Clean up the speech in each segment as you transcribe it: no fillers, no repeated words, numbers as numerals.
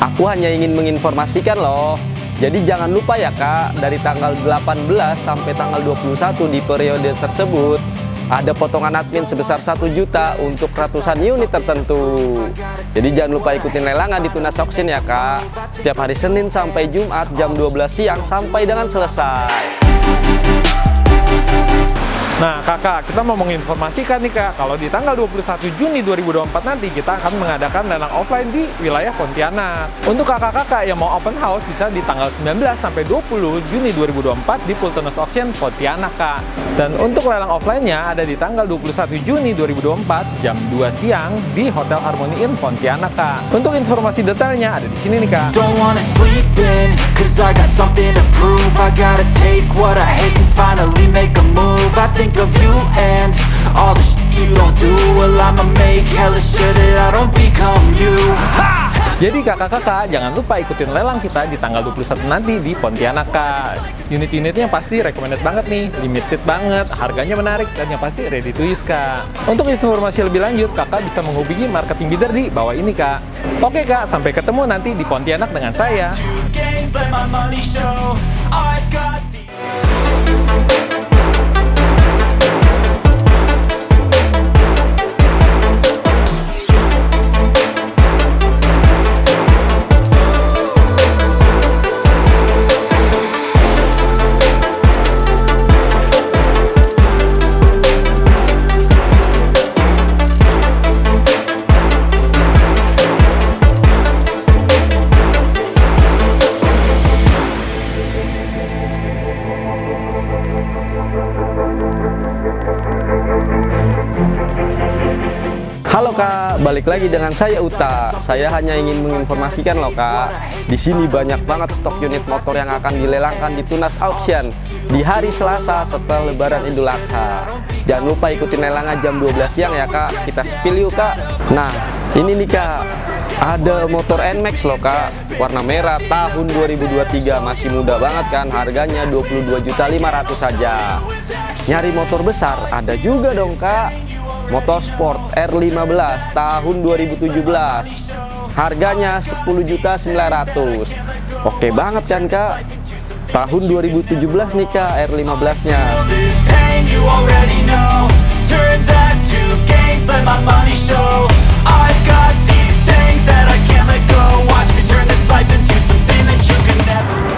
Aku hanya ingin menginformasikan loh. Jadi jangan lupa ya Kak, dari tanggal 18 sampai tanggal 21 di periode tersebut ada potongan admin sebesar 1 juta untuk ratusan unit tertentu. Jadi jangan lupa ikutin lelangan di Tunas Auction ya Kak. Setiap hari Senin sampai Jumat jam 12 siang sampai dengan selesai. Nah kakak, kita mau menginformasikan nih kak, kalau di tanggal 21 Juni 2024 nanti kita akan mengadakan lelang offline di wilayah Pontianak. Untuk kakak-kakak yang mau open house bisa di tanggal 19 sampai 20 Juni 2024 di Pultunas Auction Pontianak kak. Dan untuk lelang offline-nya ada di tanggal 21 Juni 2024 jam 2 siang di Hotel Harmony Inn Pontianak kak. Untuk informasi detailnya ada di sini nih kak. Don't wanna sleep in, 'cause I got something to prove. I gotta take what I hate and finally make a move. I think of you and all the shit you don't do. Well, I'ma make hella sure that I don't become you. Ha! Jadi kakak-kakak jangan lupa ikutin lelang kita di tanggal 21 nanti di Pontianak kak. Unit-unitnya pasti recommended banget nih, limited banget, harganya menarik dan yang pasti ready to use kak. Untuk informasi lebih lanjut kakak bisa menghubungi marketing bidder di bawah ini kak. Oke kak, sampai ketemu nanti di Pontianak dengan saya. Halo Kak, balik lagi dengan saya Uta. Saya hanya ingin menginformasikan loh Kak. Di sini banyak banget stok unit motor yang akan dilelangkan di Tunas Auction di hari Selasa setelah Lebaran Idul Adha. Jangan lupa ikutin lelangan jam 12 siang ya Kak. Kita spill yuk Kak. Nah, ini nih Kak. Ada motor NMAX loh Kak, warna merah tahun 2023, masih muda banget kan, harganya 22.500.000 saja. Nyari motor besar ada juga dong Kak. Motorsport R15 tahun 2017, harganya 10.900.000. Oke banget kan Kak, tahun 2017 nih Kak R15 nya.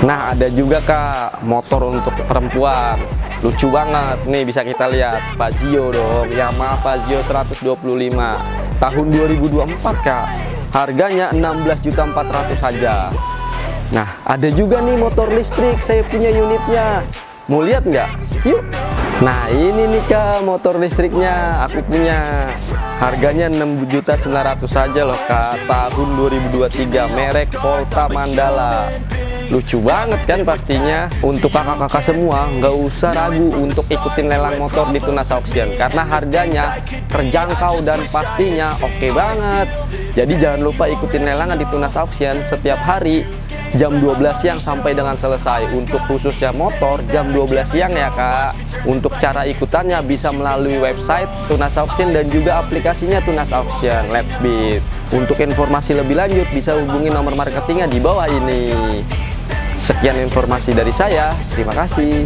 Nah ada juga Kak motor untuk perempuan, lucu banget nih, bisa kita lihat Fazio dong, Yamaha Fazio 125 tahun 2024 Kak, harganya 16.400.000 saja. Nah ada juga nih motor listrik, saya punya unitnya, mau lihat nggak? Yuk. Nah ini nih Kak motor listriknya, aku punya, harganya 6.900.000 saja loh Kak, tahun 2023, merek Volta Mandala. Lucu banget kan pastinya. Untuk kakak-kakak semua nggak usah ragu untuk ikutin lelang motor di Tunas Auction karena harganya terjangkau dan pastinya oke banget. Jadi jangan lupa ikutin lelangan di Tunas Auction setiap hari jam 12 siang sampai dengan selesai. Untuk khususnya motor jam 12 siang ya Kak. Untuk cara ikutannya bisa melalui website Tunas Auction dan juga aplikasinya Tunas Auction Let's Beat. Untuk informasi lebih lanjut bisa hubungi nomor marketingnya di bawah ini. Sekian informasi dari saya, terima kasih.